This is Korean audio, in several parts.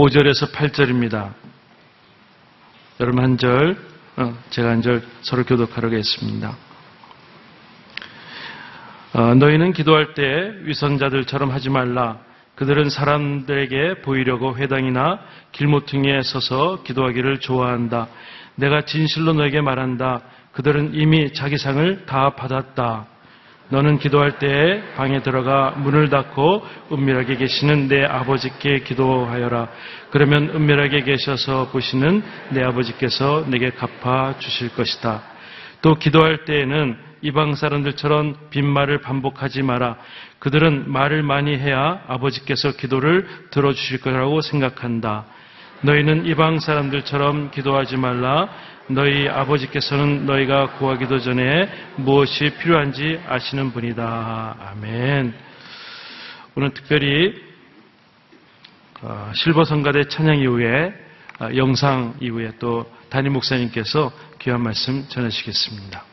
5절에서 8절입니다. 여러분 한 절, 제가 한 절 서로 교독하겠습니다. 너희는 기도할 때 위선자들처럼 하지 말라. 그들은 사람들에게 보이려고 회당이나 길모퉁이에 서서 기도하기를 좋아한다. 내가 진실로 너에게 말한다. 그들은 이미 자기 상을 다 받았다. 너는 기도할 때에 방에 들어가 문을 닫고 은밀하게 계시는 내 아버지께 기도하여라. 그러면 은밀하게 계셔서 보시는 내 아버지께서 내게 갚아 주실 것이다. 또 기도할 때에는 이방 사람들처럼 빈말을 반복하지 마라. 그들은 말을 많이 해야 아버지께서 기도를 들어주실 거라고 생각한다. 너희는 이방 사람들처럼 기도하지 말라. 너희 아버지께서는 너희가 구하기도 전에 무엇이 필요한지 아시는 분이다. 아멘. 오늘 특별히 실버성가대 찬양 이후에 영상 이후에 또 담임 목사님께서 귀한 말씀 전하시겠습니다.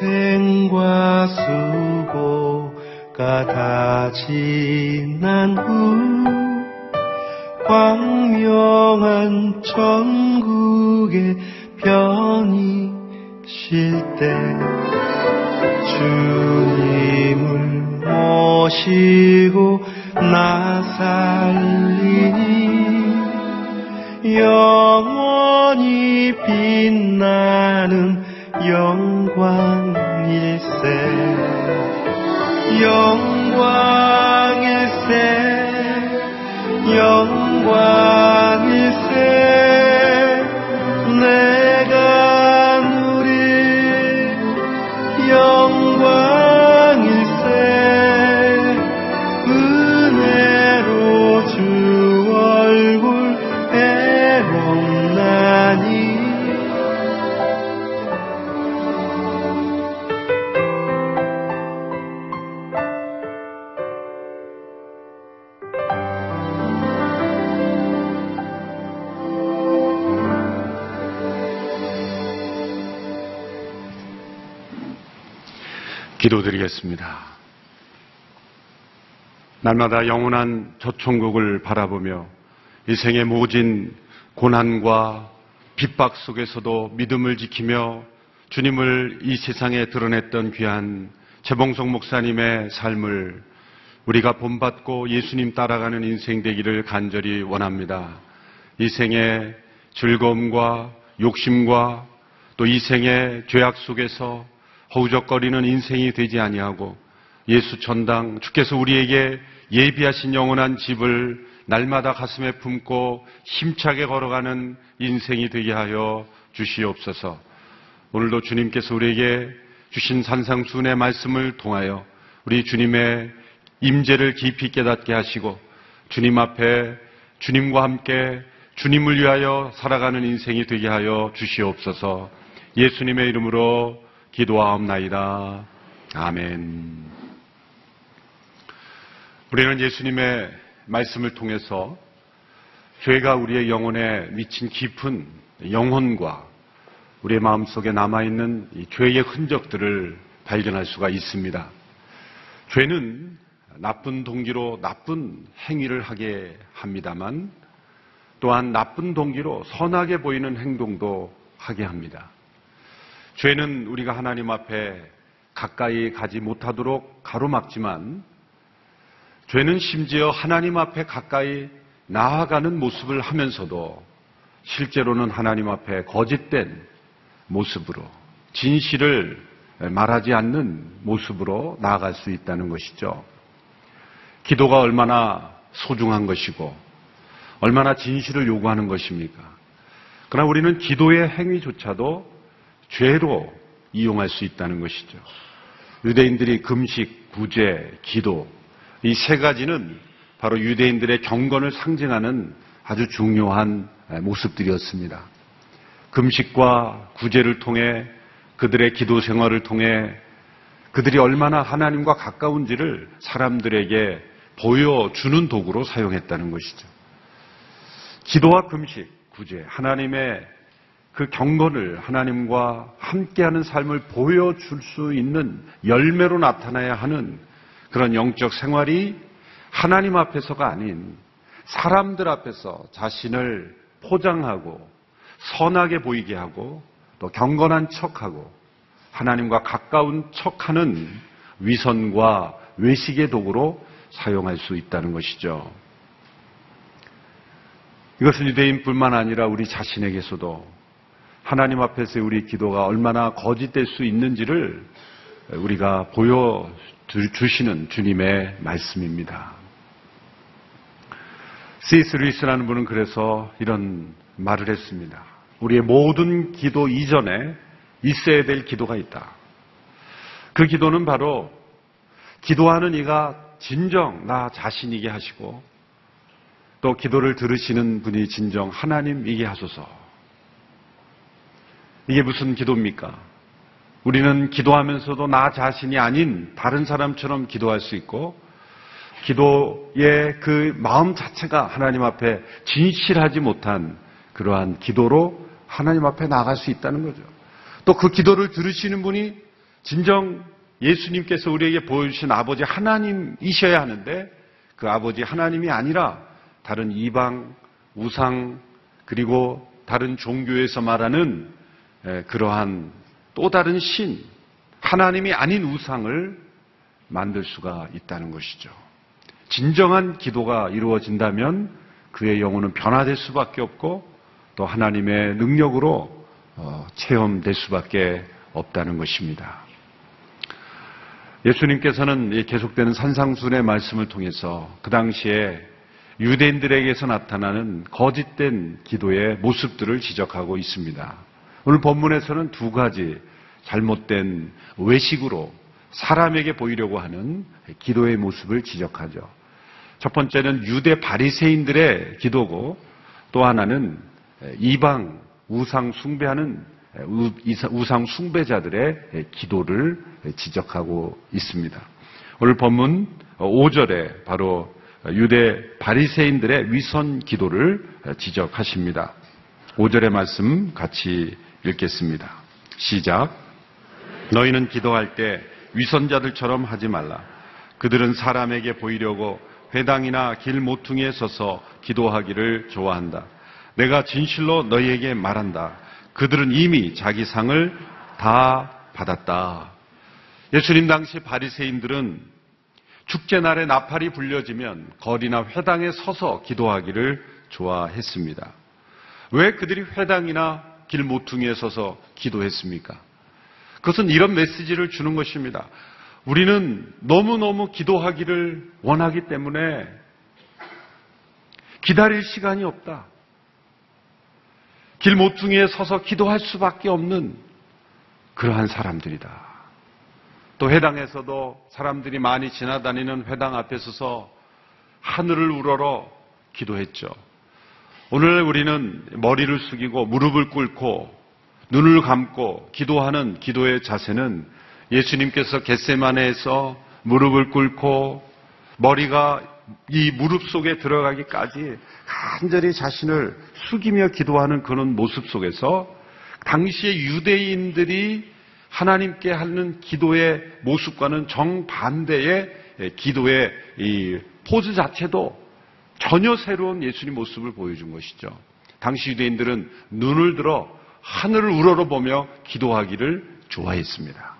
고생과 수고가 다 지난 후 광명한 천국에 편히 쉴 때 주님을 모시고 나 살리니 영원히 빛나는 영광일세 영광일세 영광일세 내가 누릴 영광일세 은혜로 주 얼굴 애롭나니 기도드리겠습니다. 날마다 영원한 저 천국을 바라보며 일생의 모진 고난과 핍박 속에서도 믿음을 지키며 주님을 이 세상에 드러냈던 귀한 최봉석 목사님의 삶을 우리가 본받고 예수님 따라가는 인생 되기를 간절히 원합니다. 이 생의 즐거움과 욕심과 또 이 생의 죄악 속에서 허우적거리는 인생이 되지 아니하고 예수 천당 주께서 우리에게 예비하신 영원한 집을 날마다 가슴에 품고 힘차게 걸어가는 인생이 되게 하여 주시옵소서. 오늘도 주님께서 우리에게 주신 산상수훈의 말씀을 통하여 우리 주님의 임재를 깊이 깨닫게 하시고 주님 앞에 주님과 함께 주님을 위하여 살아가는 인생이 되게 하여 주시옵소서. 예수님의 이름으로 기도하옵나이다. 아멘. 우리는 예수님의 말씀을 통해서 죄가 우리의 영혼에 미친 깊은 영혼과 우리의 마음속에 남아있는 이 죄의 흔적들을 발견할 수가 있습니다. 죄는 나쁜 동기로 나쁜 행위를 하게 합니다만 또한 나쁜 동기로 선하게 보이는 행동도 하게 합니다. 죄는 우리가 하나님 앞에 가까이 가지 못하도록 가로막지만 죄는 심지어 하나님 앞에 가까이 나아가는 모습을 하면서도 실제로는 하나님 앞에 거짓된 모습으로 진실을 말하지 않는 모습으로 나아갈 수 있다는 것이죠. 기도가 얼마나 소중한 것이고 얼마나 진실을 요구하는 것입니까? 그러나 우리는 기도의 행위조차도 죄로 이용할 수 있다는 것이죠. 유대인들이 금식, 구제, 기도 이 세 가지는 바로 유대인들의 경건을 상징하는 아주 중요한 모습들이었습니다. 금식과 구제를 통해 그들의 기도 생활을 통해 그들이 얼마나 하나님과 가까운지를 사람들에게 보여주는 도구로 사용했다는 것이죠. 기도와 금식, 구제, 하나님의 그 경건을 하나님과 함께하는 삶을 보여줄 수 있는 열매로 나타나야 하는 그런 영적 생활이 하나님 앞에서가 아닌 사람들 앞에서 자신을 포장하고 선하게 보이게 하고 또 경건한 척하고 하나님과 가까운 척하는 위선과 외식의 도구로 사용할 수 있다는 것이죠. 이것은 유대인뿐만 아니라 우리 자신에게서도 하나님 앞에서의 우리 기도가 얼마나 거짓될 수 있는지를 우리가 보여주시는 주님의 말씀입니다. C.S. 루이스라는 분은 그래서 이런 말을 했습니다. 우리의 모든 기도 이전에 있어야 될 기도가 있다. 그 기도는 바로 기도하는 이가 진정 나 자신이게 하시고 또 기도를 들으시는 분이 진정 하나님이게 하소서. 이게 무슨 기도입니까? 우리는 기도하면서도 나 자신이 아닌 다른 사람처럼 기도할 수 있고 기도의 그 마음 자체가 하나님 앞에 진실하지 못한 그러한 기도로 하나님 앞에 나아갈 수 있다는 거죠. 또 그 기도를 들으시는 분이 진정 예수님께서 우리에게 보여주신 아버지 하나님이셔야 하는데 그 아버지 하나님이 아니라 다른 이방, 우상, 그리고 다른 종교에서 말하는 그러한 또 다른 신, 하나님이 아닌 우상을 만들 수가 있다는 것이죠. 진정한 기도가 이루어진다면 그의 영혼은 변화될 수밖에 없고 또 하나님의 능력으로 체험될 수밖에 없다는 것입니다. 예수님께서는 계속되는 산상순의 말씀을 통해서 그 당시에 유대인들에게서 나타나는 거짓된 기도의 모습들을 지적하고 있습니다. 오늘 본문에서는 두 가지 잘못된 외식으로 사람에게 보이려고 하는 기도의 모습을 지적하죠. 첫 번째는 유대 바리새인들의 기도고 또 하나는 이방 우상 숭배하는 우상 숭배자들의 기도를 지적하고 있습니다. 오늘 본문 5절에 바로 유대 바리새인들의 위선 기도를 지적하십니다. 5절의 말씀 같이 읽겠습니다. 시작. 너희는 기도할 때 위선자들처럼 하지 말라. 그들은 사람에게 보이려고 회당이나 길 모퉁이에 서서 기도하기를 좋아한다. 내가 진실로 너희에게 말한다. 그들은 이미 자기 상을 다 받았다. 예수님 당시 바리새인들은 축제날에 나팔이 불려지면 거리나 회당에 서서 기도하기를 좋아했습니다. 왜 그들이 회당이나 길 모퉁이에 서서 기도했습니까? 그것은 이런 메시지를 주는 것입니다. 우리는 너무너무 기도하기를 원하기 때문에 기다릴 시간이 없다. 길 모퉁이에 서서 기도할 수밖에 없는 그러한 사람들이다. 또 회당에서도 사람들이 많이 지나다니는 회당 앞에 서서 하늘을 우러러 기도했죠. 오늘 우리는 머리를 숙이고 무릎을 꿇고 눈을 감고 기도하는 기도의 자세는 예수님께서 겟세마네에서 무릎을 꿇고 머리가 이 무릎 속에 들어가기까지 간절히 자신을 숙이며 기도하는 그런 모습 속에서 당시의 유대인들이 하나님께 하는 기도의 모습과는 정반대의 기도의 이 포즈 자체도 전혀 새로운 예수님 모습을 보여준 것이죠. 당시 유대인들은 눈을 들어 하늘을 우러러보며 기도하기를 좋아했습니다.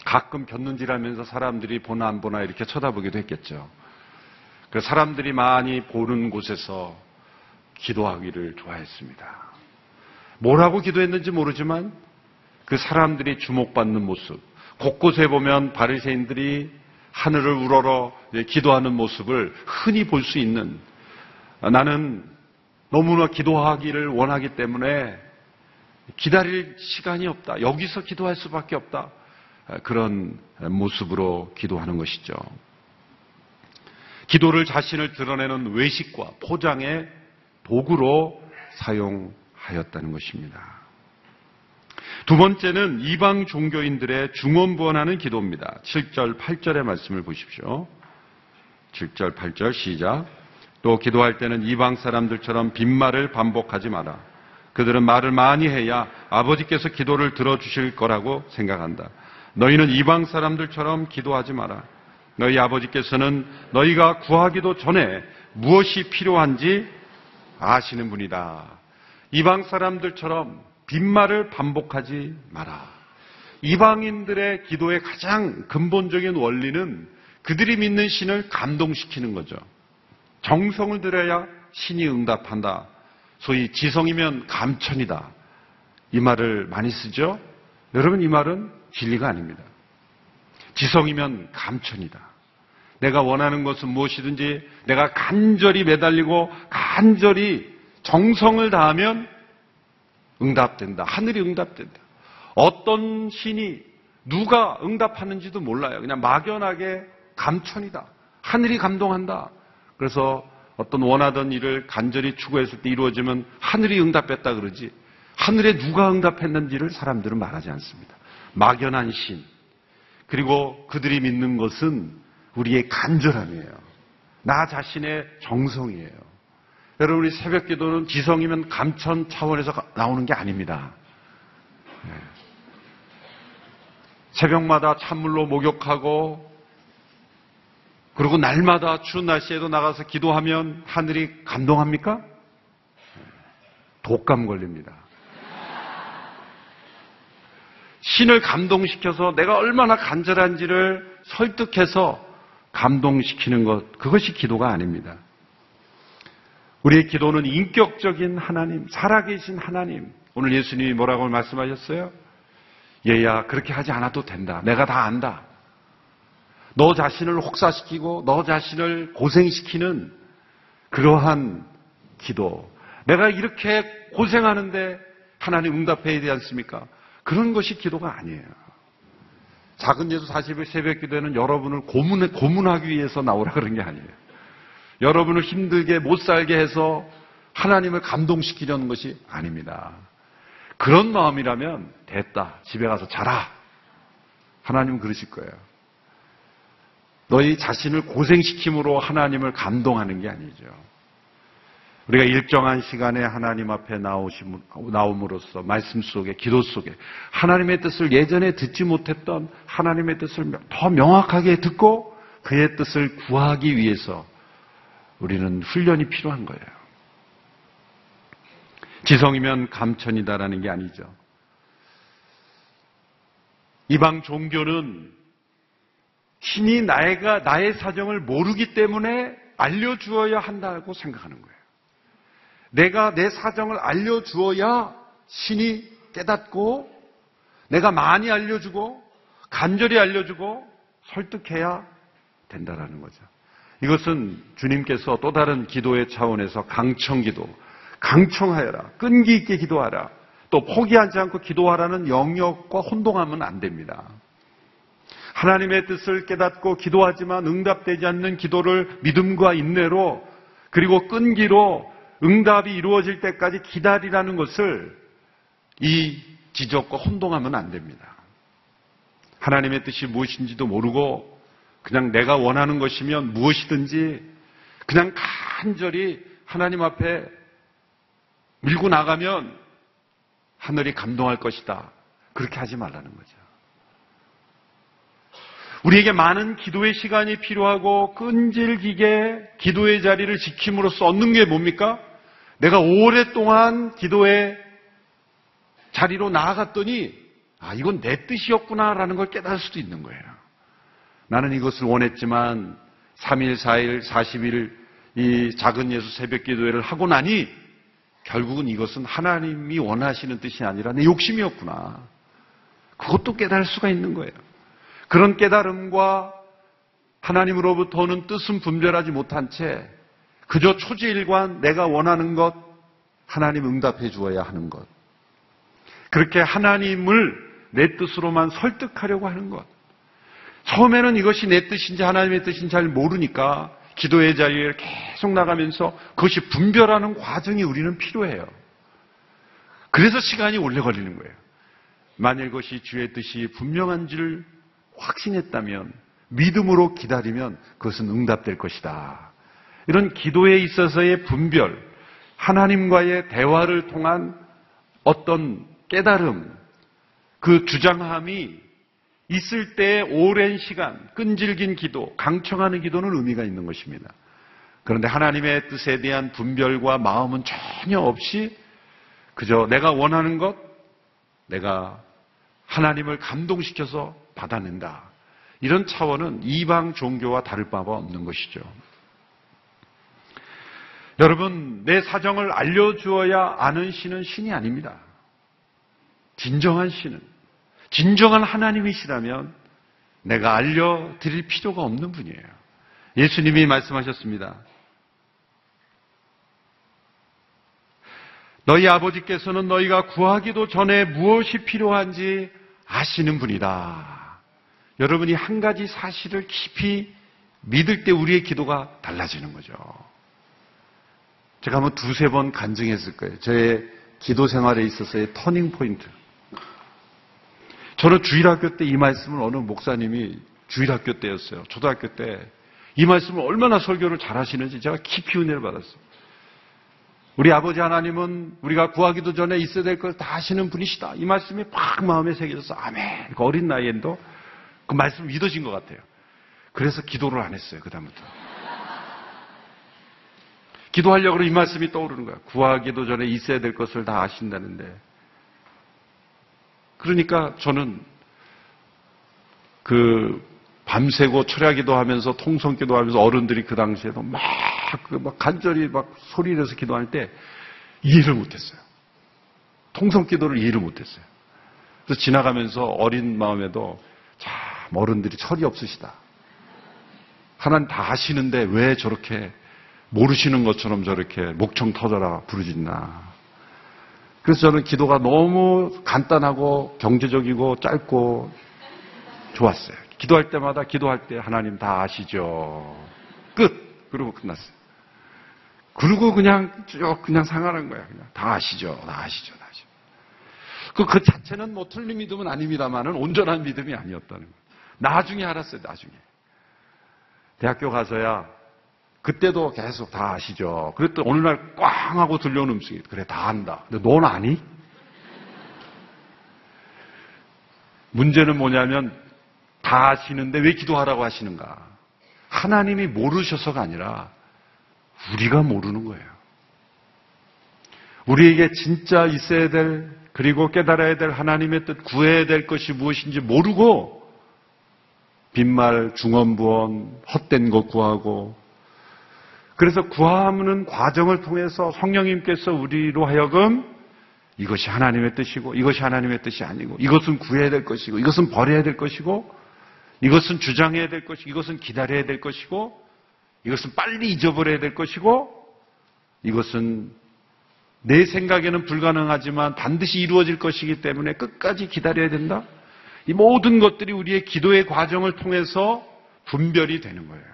가끔 곁눈질하면서 사람들이 보나 안 보나 이렇게 쳐다보기도 했겠죠. 그래서 사람들이 많이 보는 곳에서 기도하기를 좋아했습니다. 뭐라고 기도했는지 모르지만 그 사람들이 주목받는 모습, 곳곳에 보면 바리새인들이 하늘을 우러러 기도하는 모습을 흔히 볼 수 있는, 나는 너무나 기도하기를 원하기 때문에 기다릴 시간이 없다. 여기서 기도할 수밖에 없다. 그런 모습으로 기도하는 것이죠. 기도를 자신을 드러내는 외식과 포장의 도구로 사용하였다는 것입니다. 두 번째는 이방 종교인들의 중언부언하는 기도입니다. 7절, 8절의 말씀을 보십시오. 7절, 8절 시작. 또 기도할 때는 이방 사람들처럼 빈말을 반복하지 마라. 그들은 말을 많이 해야 아버지께서 기도를 들어주실 거라고 생각한다. 너희는 이방 사람들처럼 기도하지 마라. 너희 아버지께서는 너희가 구하기도 전에 무엇이 필요한지 아시는 분이다. 이방 사람들처럼 빈말을 반복하지 마라. 이방인들의 기도의 가장 근본적인 원리는 그들이 믿는 신을 감동시키는 거죠. 정성을 들여야 신이 응답한다. 소위 지성이면 감천이다. 이 말을 많이 쓰죠. 여러분, 이 말은 진리가 아닙니다. 지성이면 감천이다. 내가 원하는 것은 무엇이든지 내가 간절히 매달리고 간절히 정성을 다하면 응답된다. 하늘이 응답된다. 어떤 신이 누가 응답하는지도 몰라요. 그냥 막연하게 감천이다. 하늘이 감동한다. 그래서 어떤 원하던 일을 간절히 추구했을 때 이루어지면 하늘이 응답했다 그러지, 하늘에 누가 응답했는지를 사람들은 말하지 않습니다. 막연한 신, 그리고 그들이 믿는 것은 우리의 간절함이에요. 나 자신의 정성이에요. 여러분, 우리 새벽 기도는 지성이면 감천 차원에서 나오는 게 아닙니다. 새벽마다 찬물로 목욕하고 그리고 날마다 추운 날씨에도 나가서 기도하면 하늘이 감동합니까? 독감 걸립니다. 신을 감동시켜서 내가 얼마나 간절한지를 설득해서 감동시키는 것, 그것이 기도가 아닙니다. 우리의 기도는 인격적인 하나님, 살아계신 하나님. 오늘 예수님이 뭐라고 말씀하셨어요? 얘야, 그렇게 하지 않아도 된다. 내가 다 안다. 너 자신을 혹사시키고 너 자신을 고생시키는 그러한 기도. 내가 이렇게 고생하는데 하나님 응답해야 되지 않습니까? 그런 것이 기도가 아니에요. 작은 예수 40일 새벽 기도에는 여러분을 고문하기 위해서 나오라 그런 게 아니에요. 여러분을 힘들게 못 살게 해서 하나님을 감동시키려는 것이 아닙니다. 그런 마음이라면 됐다. 집에 가서 자라. 하나님은 그러실 거예요. 너희 자신을 고생시킴으로 하나님을 감동하는 게 아니죠. 우리가 일정한 시간에 하나님 앞에 나옴으로써 말씀 속에, 기도 속에 하나님의 뜻을 예전에 듣지 못했던 하나님의 뜻을 더 명확하게 듣고 그의 뜻을 구하기 위해서 우리는 훈련이 필요한 거예요. 지성이면 감천이다라는 게 아니죠. 이방 종교는 신이 나의 사정을 모르기 때문에 알려주어야 한다고 생각하는 거예요. 내가 내 사정을 알려주어야 신이 깨닫고 내가 많이 알려주고 간절히 알려주고 설득해야 된다라는 거죠. 이것은 주님께서 또 다른 기도의 차원에서 강청기도, 강청하여라, 끈기 있게 기도하라, 또 포기하지 않고 기도하라는 영역과 혼동하면 안 됩니다. 하나님의 뜻을 깨닫고 기도하지만 응답되지 않는 기도를 믿음과 인내로 그리고 끈기로 응답이 이루어질 때까지 기다리라는 것을 이 지적과 혼동하면 안 됩니다. 하나님의 뜻이 무엇인지도 모르고 그냥 내가 원하는 것이면 무엇이든지 그냥 간절히 하나님 앞에 밀고 나가면 하늘이 감동할 것이다. 그렇게 하지 말라는 거죠. 우리에게 많은 기도의 시간이 필요하고 끈질기게 기도의 자리를 지킴으로써 얻는 게 뭡니까? 내가 오랫동안 기도의 자리로 나아갔더니 이건 내 뜻이었구나라는 걸 깨달을 수도 있는 거예요. 나는 이것을 원했지만 3일, 4일, 40일 이 작은 예수 새벽 기도회를 하고 나니 결국은 이것은 하나님이 원하시는 뜻이 아니라 내 욕심이었구나. 그것도 깨달을 수가 있는 거예요. 그런 깨달음과 하나님으로부터 오는 뜻은 분별하지 못한 채 그저 초지일관 내가 원하는 것, 하나님 응답해 주어야 하는 것. 그렇게 하나님을 내 뜻으로만 설득하려고 하는 것. 처음에는 이것이 내 뜻인지 하나님의 뜻인지 잘 모르니까 기도의 자리에 계속 나가면서 그것이 분별하는 과정이 우리는 필요해요. 그래서 시간이 오래 걸리는 거예요. 만일 그것이 주의 뜻이 분명한지를 확신했다면, 믿음으로 기다리면 그것은 응답될 것이다. 이런 기도에 있어서의 분별, 하나님과의 대화를 통한 어떤 깨달음, 그 주장함이 있을 때 오랜 시간, 끈질긴 기도, 강청하는 기도는 의미가 있는 것입니다. 그런데 하나님의 뜻에 대한 분별과 마음은 전혀 없이 그저 내가 원하는 것, 내가 하나님을 감동시켜서 받아낸다. 이런 차원은 이방 종교와 다를 바가 없는 것이죠. 여러분, 내 사정을 알려주어야 아는 신은 신이 아닙니다. 진정한 신은, 진정한 하나님이시라면 내가 알려드릴 필요가 없는 분이에요. 예수님이 말씀하셨습니다. 너희 아버지께서는 너희가 구하기도 전에 무엇이 필요한지 아시는 분이다. 여러분이 한 가지 사실을 깊이 믿을 때 우리의 기도가 달라지는 거죠. 제가 한번 두세 번 간증했을 거예요. 저의 기도 생활에 있어서의 터닝 포인트. 저는 주일학교 때 이 말씀을 어느 목사님이 주일학교 때였어요. 초등학교 때 이 말씀을 얼마나 설교를 잘 하시는지 제가 깊이 은혜를 받았어요. 우리 아버지 하나님은 우리가 구하기도 전에 있어야 될 걸 다 하시는 분이시다. 이 말씀이 팍 마음에 새겨져서 아멘. 그 어린 나이에도 그 말씀 믿어진 것 같아요. 그래서 기도를 안 했어요. 그다음부터. 기도하려고 이 말씀이 떠오르는 거야. 구하기도 전에 있어야 될 것을 다 아신다는데. 그러니까 저는 밤새고 철야기도 하면서 통성기도 하면서 어른들이 그 당시에도 막 간절히 막 소리 내서 기도할 때 이해를 못했어요. 통성기도를 이해를 못했어요. 그래서 지나가면서 어린 마음에도 참 어른들이 철이 없으시다. 하나님 다 아시는데 왜 저렇게 모르시는 것처럼 저렇게 목청 터져라 부르짖나. 그래서 저는 기도가 너무 간단하고 경제적이고 짧고 좋았어요. 기도할 때마다 기도할 때 하나님 다 아시죠. 끝. 그러고 끝났어요. 그리고 그냥 쭉 그냥 상하는 거야. 그냥 다 아시죠. 다 아시죠. 다 아시죠. 그 자체는 뭐 틀린 믿음은 아닙니다만은 온전한 믿음이 아니었다는 거예요. 나중에 알았어요. 나중에. 대학교 가서야 그때도 계속 다 아시죠. 그랬더니 어느 날 꽝 하고 들려오는 음성이 그래 다 안다. 근데 넌 아니? 문제는 뭐냐면 다 아시는데 왜 기도하라고 하시는가? 하나님이 모르셔서가 아니라 우리가 모르는 거예요. 우리에게 진짜 있어야 될 그리고 깨달아야 될 하나님의 뜻 구해야 될 것이 무엇인지 모르고 빈말 중언부언 헛된 것 구하고 그래서 구하는 과정을 통해서 성령님께서 우리로 하여금 이것이 하나님의 뜻이고 이것이 하나님의 뜻이 아니고 이것은 구해야 될 것이고 이것은 버려야 될 것이고 이것은 주장해야 될 것이고 이것은 기다려야 될 것이고 이것은 빨리 잊어버려야 될 것이고 이것은 내 생각에는 불가능하지만 반드시 이루어질 것이기 때문에 끝까지 기다려야 된다. 이 모든 것들이 우리의 기도의 과정을 통해서 분별이 되는 거예요.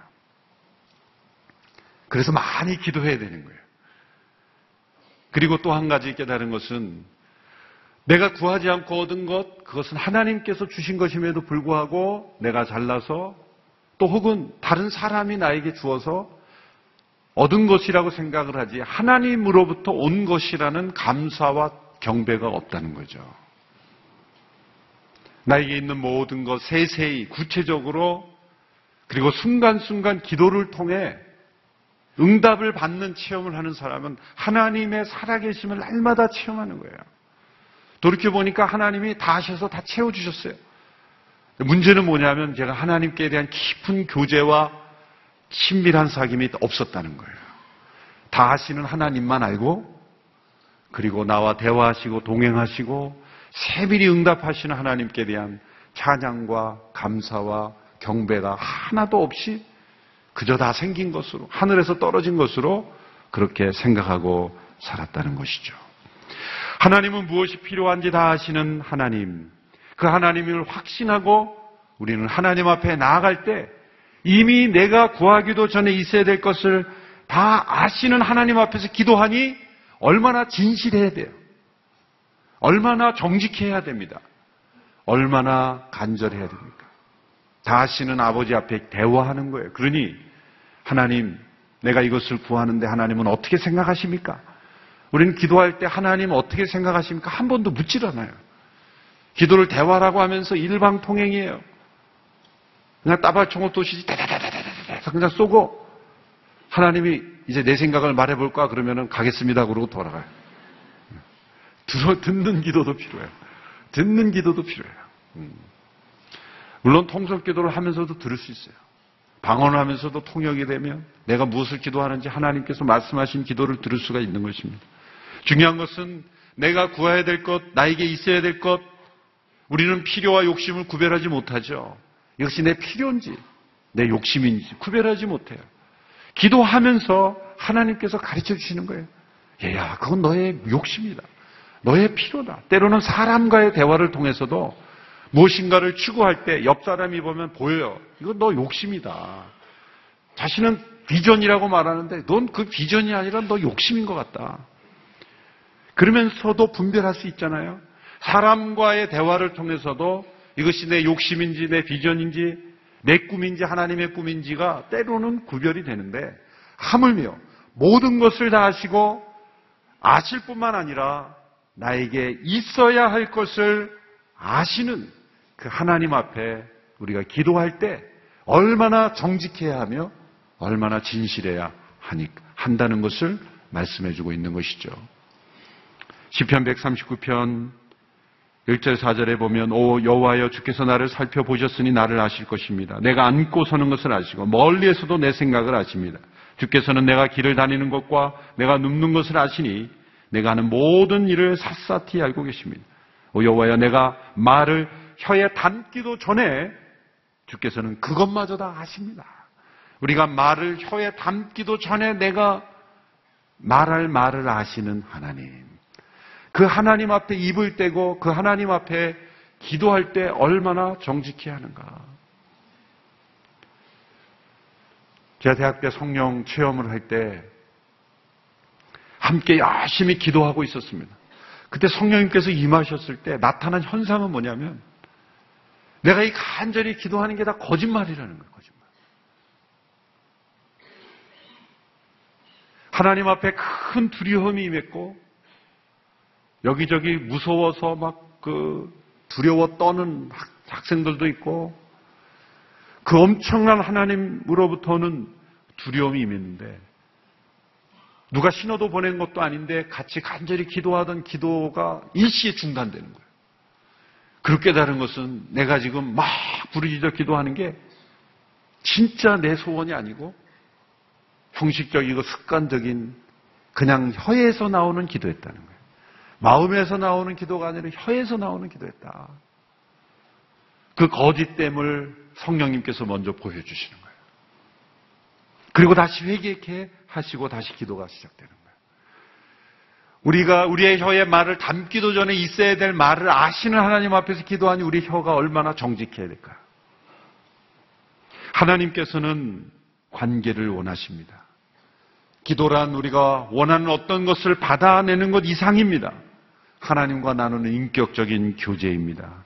그래서 많이 기도해야 되는 거예요. 그리고 또 한 가지 깨달은 것은 내가 구하지 않고 얻은 것, 그것은 하나님께서 주신 것임에도 불구하고 내가 잘나서 또 혹은 다른 사람이 나에게 주어서 얻은 것이라고 생각을 하지 하나님으로부터 온 것이라는 감사와 경배가 없다는 거죠. 나에게 있는 모든 것 세세히 구체적으로 그리고 순간순간 기도를 통해 응답을 받는 체험을 하는 사람은 하나님의 살아계심을 날마다 체험하는 거예요. 돌이켜보니까 하나님이 다 하셔서 다 채워주셨어요. 문제는 뭐냐면 제가 하나님께 대한 깊은 교제와 친밀한 사귐이 없었다는 거예요. 다 하시는 하나님만 알고 그리고 나와 대화하시고 동행하시고 세밀히 응답하시는 하나님께 대한 찬양과 감사와 경배가 하나도 없이 그저 다 생긴 것으로 하늘에서 떨어진 것으로 그렇게 생각하고 살았다는 것이죠. 하나님은 무엇이 필요한지 다 아시는 하나님, 그 하나님을 확신하고 우리는 하나님 앞에 나아갈 때 이미 내가 구하기도 전에 있어야 될 것을 다 아시는 하나님 앞에서 기도하니 얼마나 진실해야 돼요. 얼마나 정직해야 됩니다. 얼마나 간절해야 됩니까? 다 아시는 아버지 앞에 대화하는 거예요. 그러니 하나님, 내가 이것을 구하는데 하나님은 어떻게 생각하십니까? 우리는 기도할 때 하나님 어떻게 생각하십니까? 한 번도 묻질 않아요. 기도를 대화라고 하면서 일방통행이에요. 그냥 따발총을 쏘시지 다다다다다다 그냥 쏘고 하나님이 이제 내 생각을 말해볼까 그러면은 가겠습니다 그러고 돌아가요. 듣는 기도도 필요해요. 듣는 기도도 필요해요. 물론 통성기도를 하면서도 들을 수 있어요. 방언을 하면서도 통역이 되면 내가 무엇을 기도하는지 하나님께서 말씀하신 기도를 들을 수가 있는 것입니다. 중요한 것은 내가 구해야 될 것, 나에게 있어야 될 것, 우리는 필요와 욕심을 구별하지 못하죠. 이것이 내 필요인지 내 욕심인지 구별하지 못해요. 기도하면서 하나님께서 가르쳐 주시는 거예요. 얘야, 그건 너의 욕심이다. 너의 필요다. 때로는 사람과의 대화를 통해서도 무엇인가를 추구할 때 옆 사람이 보면 보여요. 이건 너 욕심이다. 자신은 비전이라고 말하는데 넌 그 비전이 아니라 너 욕심인 것 같다. 그러면서도 분별할 수 있잖아요. 사람과의 대화를 통해서도 이것이 내 욕심인지 내 비전인지 내 꿈인지 하나님의 꿈인지가 때로는 구별이 되는데 하물며 모든 것을 다 아시고 아실 뿐만 아니라 나에게 있어야 할 것을 아시는 그 하나님 앞에 우리가 기도할 때 얼마나 정직해야 하며 얼마나 진실해야 한다는 것을 말씀해주고 있는 것이죠. 시편 139편 1절 4절에 보면 오 여호와여 주께서 나를 살펴보셨으니 나를 아실 것입니다. 내가 앉고 서는 것을 아시고 멀리에서도 내 생각을 아십니다. 주께서는 내가 길을 다니는 것과 내가 눕는 것을 아시니 내가 하는 모든 일을 샅샅이 알고 계십니다. 오 여호와여 내가 말을 혀에 담기도 전에 주께서는 그것마저 다 아십니다. 우리가 말을 혀에 담기도 전에 내가 말할 말을 아시는 하나님. 그 하나님 앞에 입을 떼고 그 하나님 앞에 기도할 때 얼마나 정직해야 하는가. 제가 대학 때 성령 체험을 할 때 함께 열심히 기도하고 있었습니다. 그때 성령님께서 임하셨을 때 나타난 현상은 뭐냐면 내가 이 간절히 기도하는 게 다 거짓말이라는 거예요. 거짓말. 하나님 앞에 큰 두려움이 임했고 여기저기 무서워서 막 두려워 떠는 학생들도 있고 그 엄청난 하나님으로부터는 두려움이 임했는데 누가 신호도 보낸 것도 아닌데 같이 간절히 기도하던 기도가 일시에 중단되는 거예요. 그렇게 깨달은 것은 내가 지금 막 부르짖어 기도하는 게 진짜 내 소원이 아니고 형식적이고 습관적인 그냥 혀에서 나오는 기도였다는 거예요. 마음에서 나오는 기도가 아니라 혀에서 나오는 기도였다. 그 거짓됨을 성령님께서 먼저 보여주시는 거예요. 그리고 다시 회개케 하시고 다시 기도가 시작되는 거예요. 우리가 우리의 혀에 말을 담기도 전에 있어야 될 말을 아시는 하나님 앞에서 기도하니 우리 혀가 얼마나 정직해야 될까요? 하나님께서는 관계를 원하십니다. 기도란 우리가 원하는 어떤 것을 받아내는 것 이상입니다. 하나님과 나누는 인격적인 교제입니다.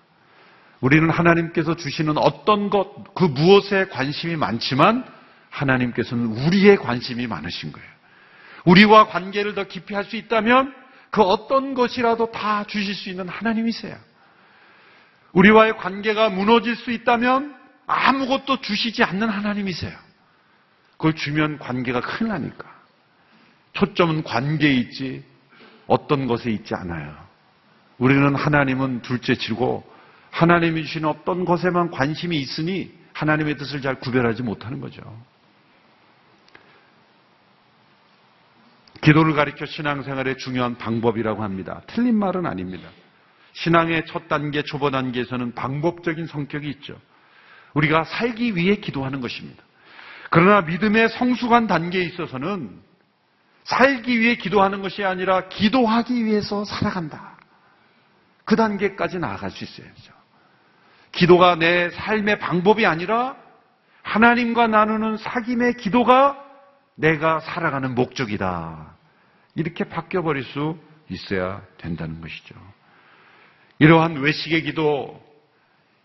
우리는 하나님께서 주시는 어떤 것, 그 무엇에 관심이 많지만 하나님께서는 우리의 관심이 많으신 거예요. 우리와 관계를 더 깊이 할 수 있다면 그 어떤 것이라도 다 주실 수 있는 하나님이세요. 우리와의 관계가 무너질 수 있다면 아무것도 주시지 않는 하나님이세요. 그걸 주면 관계가 큰일 나니까. 초점은 관계에 있지 어떤 것에 있지 않아요. 우리는 하나님은 둘째치고 하나님이 주시는 어떤 것에만 관심이 있으니 하나님의 뜻을 잘 구별하지 못하는 거죠. 기도를 가리켜 신앙생활의 중요한 방법이라고 합니다. 틀린 말은 아닙니다. 신앙의 첫 단계, 초보 단계에서는 방법적인 성격이 있죠. 우리가 살기 위해 기도하는 것입니다. 그러나 믿음의 성숙한 단계에 있어서는 살기 위해 기도하는 것이 아니라 기도하기 위해서 살아간다. 그 단계까지 나아갈 수 있어야죠. 기도가 내 삶의 방법이 아니라 하나님과 나누는 사귐의 기도가 내가 살아가는 목적이다. 이렇게 바뀌어버릴 수 있어야 된다는 것이죠. 이러한 외식의 기도,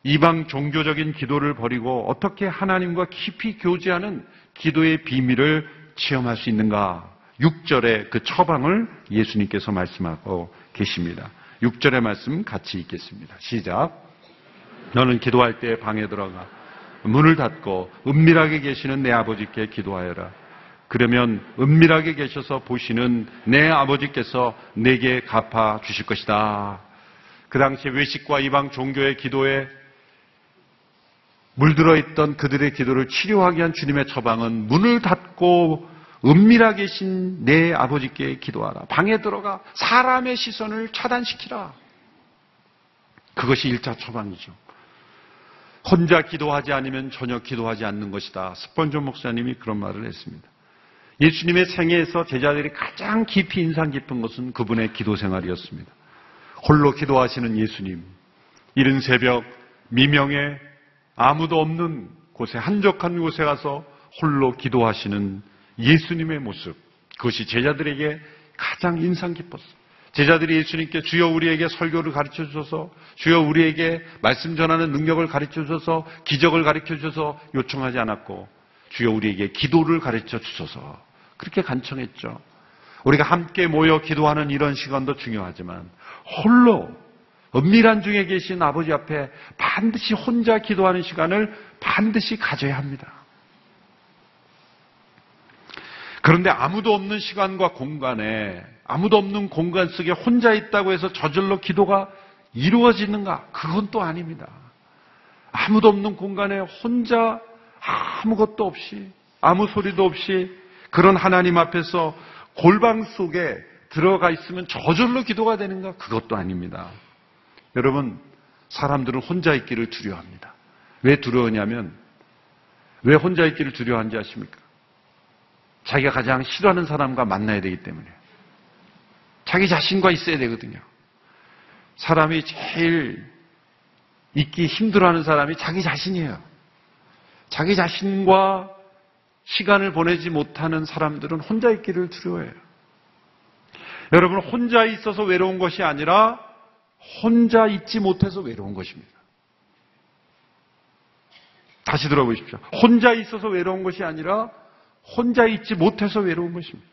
이방 종교적인 기도를 버리고 어떻게 하나님과 깊이 교제하는 기도의 비밀을 체험할 수 있는가? 6절의 그 처방을 예수님께서 말씀하고 계십니다. 6절의 말씀 같이 읽겠습니다. 시작. 너는 기도할 때 방에 들어가 문을 닫고 은밀하게 계시는 내 아버지께 기도하여라. 그러면 은밀하게 계셔서 보시는 내 아버지께서 내게 갚아 주실 것이다. 그 당시 외식과 이방 종교의 기도에 물들어 있던 그들의 기도를 치료하기 위한 주님의 처방은 문을 닫고 은밀하게 계신 내 아버지께 기도하라. 방에 들어가 사람의 시선을 차단시키라. 그것이 1차 처방이죠. 혼자 기도하지 않으면 전혀 기도하지 않는 것이다. 스펀전 목사님이 그런 말을 했습니다. 예수님의 생애에서 제자들이 가장 깊이 인상 깊은 것은 그분의 기도 생활이었습니다. 홀로 기도하시는 예수님, 이른 새벽 미명에 아무도 없는 곳에, 한적한 곳에 가서 홀로 기도하시는 예수님의 모습, 그것이 제자들에게 가장 인상 깊었어요. 제자들이 예수님께 주여 우리에게 설교를 가르쳐 주셔서, 주여 우리에게 말씀 전하는 능력을 가르쳐 주셔서, 기적을 가르쳐 주셔서 요청하지 않았고 주여 우리에게 기도를 가르쳐 주셔서 그렇게 간청했죠. 우리가 함께 모여 기도하는 이런 시간도 중요하지만 홀로 은밀한 중에 계신 아버지 앞에 반드시 혼자 기도하는 시간을 반드시 가져야 합니다. 그런데 아무도 없는 시간과 공간에, 아무도 없는 공간 속에 혼자 있다고 해서 저절로 기도가 이루어지는가? 그건 또 아닙니다. 아무도 없는 공간에 혼자 아무것도 없이, 아무 소리도 없이 그런 하나님 앞에서 골방 속에 들어가 있으면 저절로 기도가 되는가? 그것도 아닙니다. 여러분, 사람들은 혼자 있기를 두려워합니다. 왜 두려우냐면, 왜 혼자 있기를 두려워하는지 아십니까? 자기가 가장 싫어하는 사람과 만나야 되기 때문에. 자기 자신과 있어야 되거든요. 사람이 제일 있기 힘들어하는 사람이 자기 자신이에요. 자기 자신과 시간을 보내지 못하는 사람들은 혼자 있기를 두려워해요. 여러분, 혼자 있어서 외로운 것이 아니라 혼자 있지 못해서 외로운 것입니다. 다시 들어보십시오. 혼자 있어서 외로운 것이 아니라 혼자 있지 못해서 외로운 것입니다.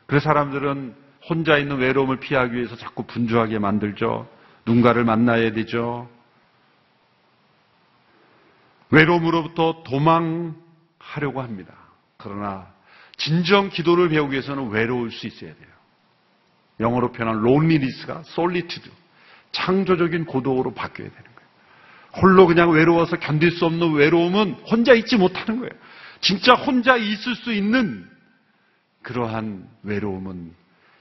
그래서 사람들은 혼자 있는 외로움을 피하기 위해서 자꾸 분주하게 만들죠. 누군가를 만나야 되죠. 외로움으로부터 도망하려고 합니다. 그러나 진정 기도를 배우기 위해서는 외로울 수 있어야 돼요. 영어로 표현한 loneliness가 solitude, 창조적인 고독으로 바뀌어야 되는 거예요. 홀로 그냥 외로워서 견딜 수 없는 외로움은 혼자 있지 못하는 거예요. 진짜 혼자 있을 수 있는 그러한 외로움은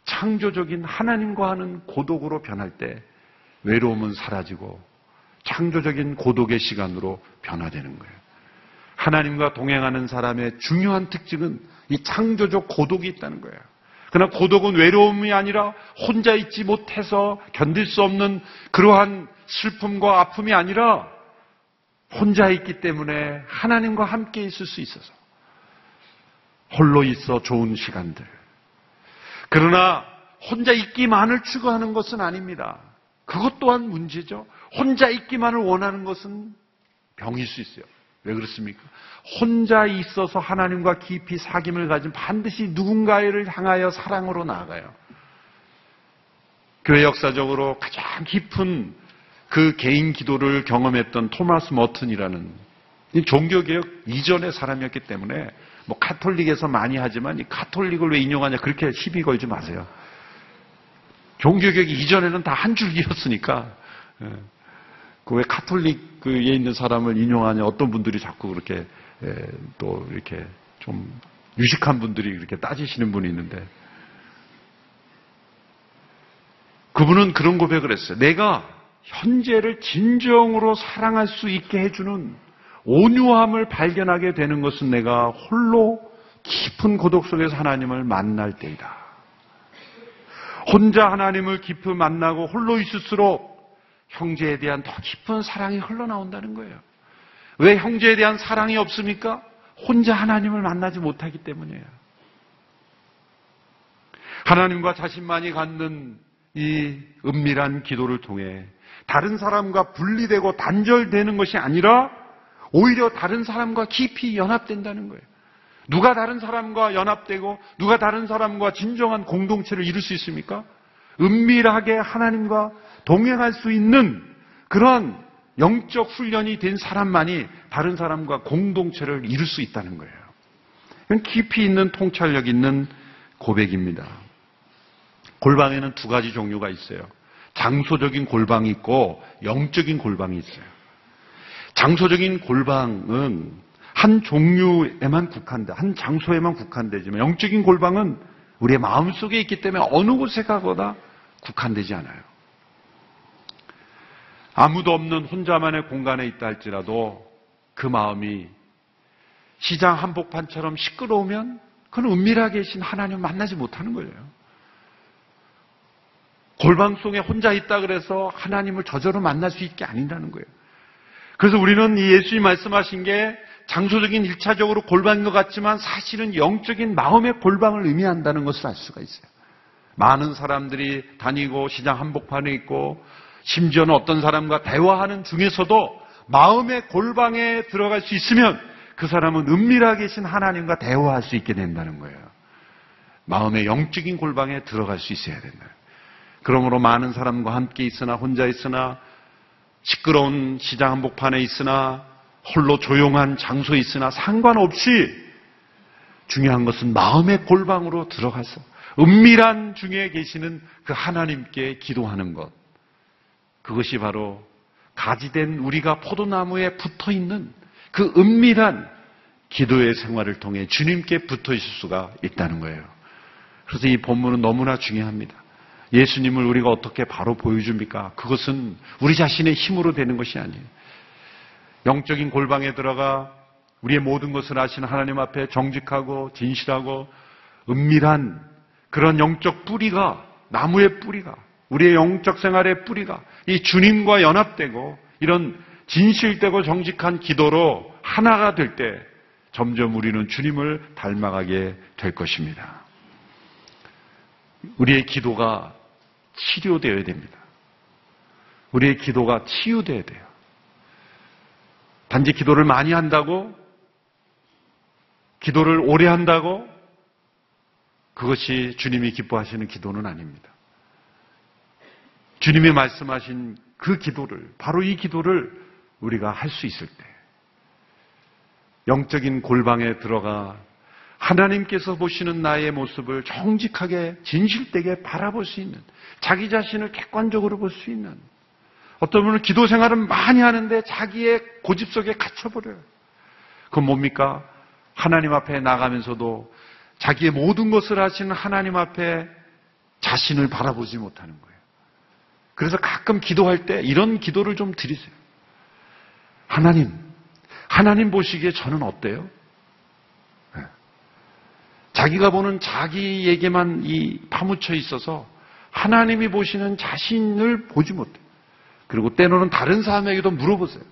창조적인 하나님과 하는 고독으로 변할 때 외로움은 사라지고 창조적인 고독의 시간으로 변화되는 거예요. 하나님과 동행하는 사람의 중요한 특징은 이 창조적 고독이 있다는 거예요. 그러나 고독은 외로움이 아니라 혼자 있지 못해서 견딜 수 없는 그러한 슬픔과 아픔이 아니라 혼자 있기 때문에 하나님과 함께 있을 수 있어서 홀로 있어 좋은 시간들. 그러나 혼자 있기만을 추구하는 것은 아닙니다. 그것 또한 문제죠. 혼자 있기만을 원하는 것은 병일 수 있어요. 왜 그렇습니까? 혼자 있어서 하나님과 깊이 사귐을 가진 반드시 누군가를 향하여 사랑으로 나아가요. 교회 역사적으로 가장 깊은 그 개인 기도를 경험했던 토마스 머튼이라는 종교개혁 이전의 사람이었기 때문에 뭐 카톨릭에서 많이 하지만 이 카톨릭을 왜 인용하냐 그렇게 시비 걸지 마세요. 종교개혁 이전에는 다 한 줄기였으니까 그 왜 카톨릭에 있는 사람을 인용하냐 어떤 분들이 자꾸 그렇게 또 이렇게 좀 유식한 분들이 이렇게 따지시는 분이 있는데 그분은 그런 고백을 했어요. 내가 현재를 진정으로 사랑할 수 있게 해주는 온유함을 발견하게 되는 것은 내가 홀로 깊은 고독 속에서 하나님을 만날 때이다. 혼자 하나님을 깊이 만나고 홀로 있을수록 형제에 대한 더 깊은 사랑이 흘러나온다는 거예요. 왜 형제에 대한 사랑이 없습니까? 혼자 하나님을 만나지 못하기 때문이에요. 하나님과 자신만이 갖는 이 은밀한 기도를 통해 다른 사람과 분리되고 단절되는 것이 아니라 오히려 다른 사람과 깊이 연합된다는 거예요. 누가 다른 사람과 연합되고 누가 다른 사람과 진정한 공동체를 이룰 수 있습니까? 은밀하게 하나님과 동행할 수 있는 그런 영적 훈련이 된 사람만이 다른 사람과 공동체를 이룰 수 있다는 거예요. 이건 깊이 있는 통찰력 있는 고백입니다. 골방에는 두 가지 종류가 있어요. 장소적인 골방이 있고 영적인 골방이 있어요. 장소적인 골방은 한 종류에만 한 장소에만 국한되지만 영적인 골방은 우리의 마음속에 있기 때문에 어느 곳에 가거나 국한되지 않아요. 아무도 없는 혼자만의 공간에 있다 할지라도 그 마음이 시장 한복판처럼 시끄러우면 그건 은밀하게 계신 하나님 만나지 못하는 거예요. 골방 속에 혼자 있다 그래서 하나님을 저절로 만날 수 있게 아니라는 거예요. 그래서 우리는 이 예수님이 말씀하신 게 장소적인 1차적으로 골방인 것 같지만 사실은 영적인 마음의 골방을 의미한다는 것을 알 수가 있어요. 많은 사람들이 다니고 시장 한복판에 있고 심지어는 어떤 사람과 대화하는 중에서도 마음의 골방에 들어갈 수 있으면 그 사람은 은밀하게 계신 하나님과 대화할 수 있게 된다는 거예요. 마음의 영적인 골방에 들어갈 수 있어야 된다. 그러므로 많은 사람과 함께 있으나 혼자 있으나 시끄러운 시장 한복판에 있으나 홀로 조용한 장소에 있으나 상관없이 중요한 것은 마음의 골방으로 들어가서 은밀한 중에 계시는 그 하나님께 기도하는 것. 그것이 바로 가지된 우리가 포도나무에 붙어있는 그 은밀한 기도의 생활을 통해 주님께 붙어 있을 수가 있다는 거예요. 그래서 이 본문은 너무나 중요합니다. 예수님을 우리가 어떻게 바로 보여줍니까? 그것은 우리 자신의 힘으로 되는 것이 아니에요. 영적인 골방에 들어가 우리의 모든 것을 아시는 하나님 앞에 정직하고 진실하고 은밀한 그런 영적 뿌리가, 나무의 뿌리가, 우리의 영적 생활의 뿌리가 이 주님과 연합되고 이런 진실되고 정직한 기도로 하나가 될 때 점점 우리는 주님을 닮아가게 될 것입니다. 우리의 기도가 치료되어야 됩니다. 우리의 기도가 치유되어야 돼요. 단지 기도를 많이 한다고, 기도를 오래 한다고, 그것이 주님이 기뻐하시는 기도는 아닙니다. 주님이 말씀하신 그 기도를, 바로 이 기도를 우리가 할 수 있을 때, 영적인 골방에 들어가 하나님께서 보시는 나의 모습을 정직하게 진실되게 바라볼 수 있는, 자기 자신을 객관적으로 볼 수 있는, 어떤 분은 기도 생활을 많이 하는데 자기의 고집 속에 갇혀버려요. 그건 뭡니까? 하나님 앞에 나가면서도 자기의 모든 것을 하시는 하나님 앞에 자신을 바라보지 못하는 거예요. 그래서 가끔 기도할 때 이런 기도를 좀 드리세요. 하나님 보시기에 저는 어때요? 자기가 보는 자기에게만 파묻혀 있어서 하나님이 보시는 자신을 보지 못해요. 그리고 때로는 다른 사람에게도 물어보세요.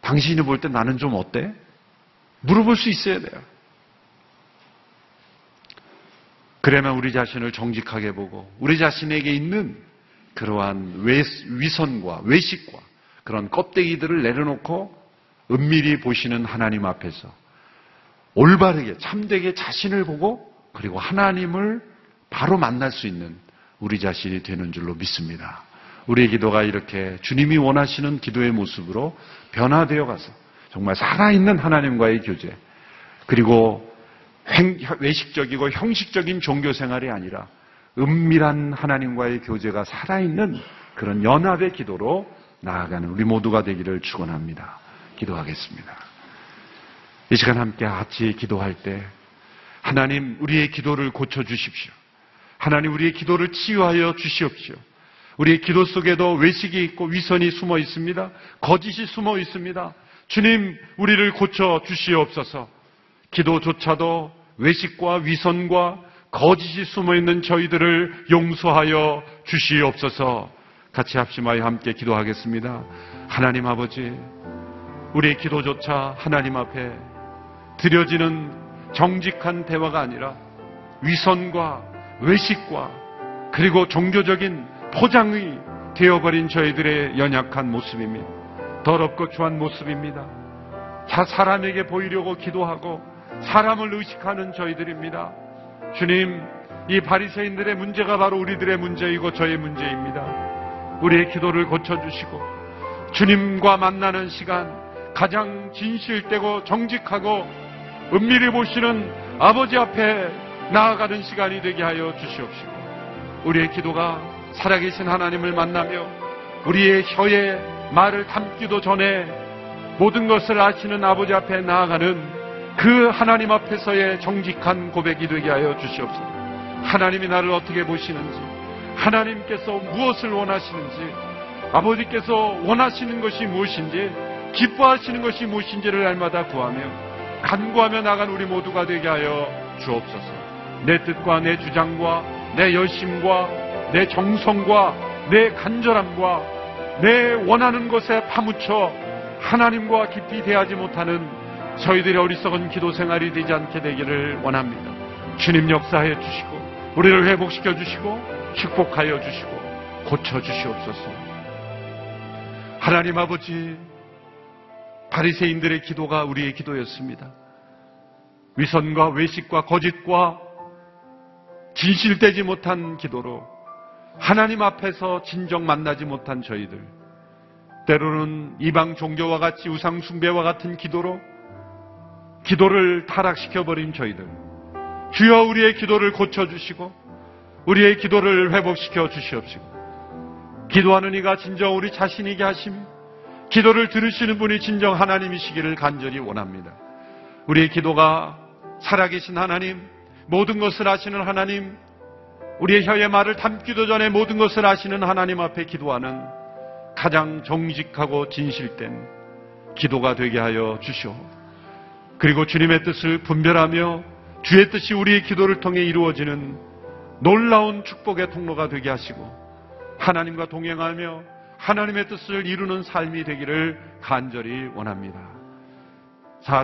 당신이 볼 때 나는 좀 어때? 물어볼 수 있어야 돼요. 그러면 우리 자신을 정직하게 보고 우리 자신에게 있는 그러한 위선과 외식과 그런 껍데기들을 내려놓고 은밀히 보시는 하나님 앞에서 올바르게 참되게 자신을 보고 그리고 하나님을 바로 만날 수 있는 우리 자신이 되는 줄로 믿습니다. 우리의 기도가 이렇게 주님이 원하시는 기도의 모습으로 변화되어 가서 정말 살아있는 하나님과의 교제, 그리고 외식적이고 형식적인 종교 생활이 아니라 은밀한 하나님과의 교제가 살아있는 그런 연합의 기도로 나아가는 우리 모두가 되기를 축원합니다. 기도하겠습니다. 이 시간 함께 같이 기도할 때 하나님 우리의 기도를 고쳐주십시오. 하나님 우리의 기도를 치유하여 주시옵시오. 우리의 기도 속에도 외식이 있고 위선이 숨어 있습니다. 거짓이 숨어 있습니다. 주님 우리를 고쳐주시옵소서. 기도조차도 외식과 위선과 거짓이 숨어있는 저희들을 용서하여 주시옵소서. 같이 합심하여 함께 기도하겠습니다. 하나님 아버지, 우리의 기도조차 하나님 앞에 드려지는 정직한 대화가 아니라 위선과 외식과 그리고 종교적인 포장이 되어버린 저희들의 연약한 모습입니다. 더럽고 추한 모습입니다. 사람에게 보이려고 기도하고 사람을 의식하는 저희들입니다. 주님, 이 바리새인들의 문제가 바로 우리들의 문제이고 저의 문제입니다. 우리의 기도를 고쳐주시고 주님과 만나는 시간, 가장 진실되고 정직하고 은밀히 보시는 아버지 앞에 나아가는 시간이 되게 하여 주시옵시고, 우리의 기도가 살아계신 하나님을 만나며 우리의 혀에 말을 담기도 전에 모든 것을 아시는 아버지 앞에 나아가는 그 하나님 앞에서의 정직한 고백이 되게 하여 주시옵소서. 하나님이 나를 어떻게 보시는지, 하나님께서 무엇을 원하시는지, 아버지께서 원하시는 것이 무엇인지, 기뻐하시는 것이 무엇인지를 날마다 구하며 간구하며 나간 우리 모두가 되게 하여 주옵소서. 내 뜻과 내 주장과 내 열심과 내 정성과 내 간절함과 내 원하는 것에 파묻혀 하나님과 깊이 대하지 못하는 저희들의 어리석은 기도 생활이 되지 않게 되기를 원합니다. 주님 역사해 주시고 우리를 회복시켜 주시고 축복하여 주시고 고쳐 주시옵소서. 하나님 아버지, 바리새인들의 기도가 우리의 기도였습니다. 위선과 외식과 거짓과 진실되지 못한 기도로 하나님 앞에서 진정 만나지 못한 저희들, 때로는 이방 종교와 같이 우상 숭배와 같은 기도로 기도를 타락시켜버린 저희들, 주여 우리의 기도를 고쳐주시고 우리의 기도를 회복시켜 주시옵시고, 기도하는 이가 진정 우리 자신이게 하심, 기도를 들으시는 분이 진정 하나님이시기를 간절히 원합니다. 우리의 기도가 살아계신 하나님, 모든 것을 아시는 하나님, 우리의 혀의 말을 담기도 전에 모든 것을 아시는 하나님 앞에 기도하는 가장 정직하고 진실된 기도가 되게 하여 주시오. 그리고 주님의 뜻을 분별하며 주의 뜻이 우리의 기도를 통해 이루어지는 놀라운 축복의 통로가 되게 하시고, 하나님과 동행하며 하나님의 뜻을 이루는 삶이 되기를 간절히 원합니다.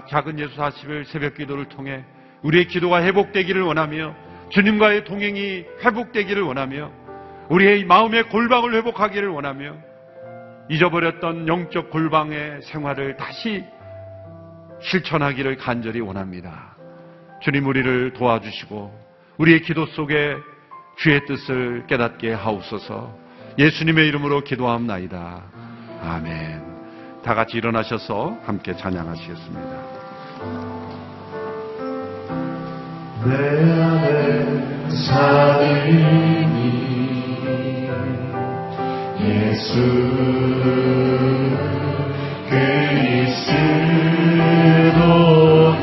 작은 예수 40일 새벽 기도를 통해 우리의 기도가 회복되기를 원하며, 주님과의 동행이 회복되기를 원하며, 우리의 마음의 골방을 회복하기를 원하며, 잊어버렸던 영적 골방의 생활을 다시 실천하기를 간절히 원합니다. 주님, 우리를 도와주시고 우리의 기도 속에 주의 뜻을 깨닫게 하옵소서. 예수님의 이름으로 기도합나이다. 아멘. 다 같이 일어나셔서 함께 찬양하시겠습니다. 내 안에 사느니 예수 그리스도니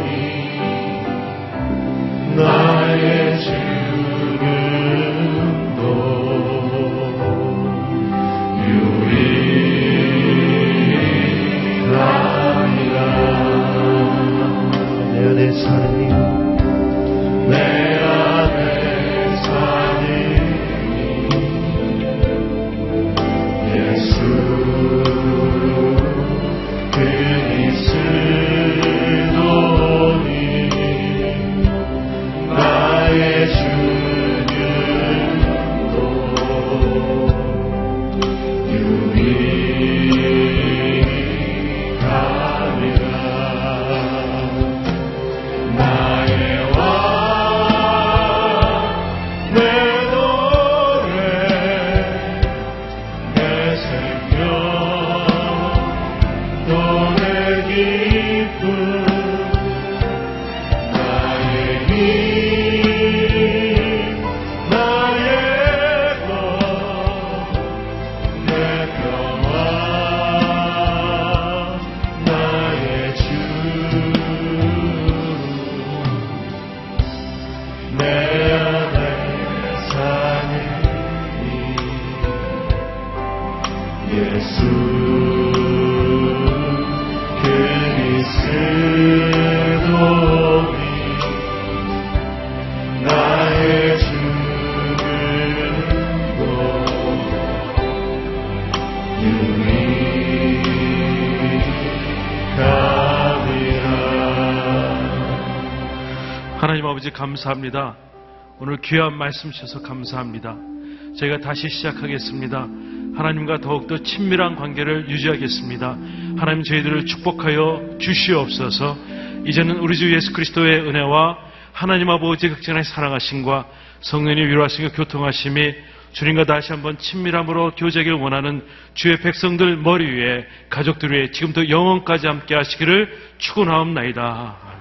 나의 죽음도 유익하리라. 내 안에 사느니 내 안에 사느니 예수 그리스도니 나의 죽음도 유익하리라. 나의 왕 내 노래 내 생명 또 내 기쁨 나의 힘 나의 것 내 평화 나의 주 내 안에 사느니 예수 그리스도니 나의 죽음도 유익하리라. 하나님 아버지 감사합니다. 오늘 귀한 말씀 주셔서 감사합니다. 저희가 다시 시작하겠습니다. 하나님과 더욱더 친밀한 관계를 유지하겠습니다. 하나님 저희들을 축복하여 주시옵소서. 이제는 우리 주 예수 그리스도의 은혜와 하나님 아버지의 극진하신 사랑하심과 성령의 위로하심과 교통하심이 주님과 다시 한번 친밀함으로 교제하기를 원하는 주의 백성들 머리 위에, 가족들 위에 지금부터 영원까지 함께 하시기를 축원하옵나이다.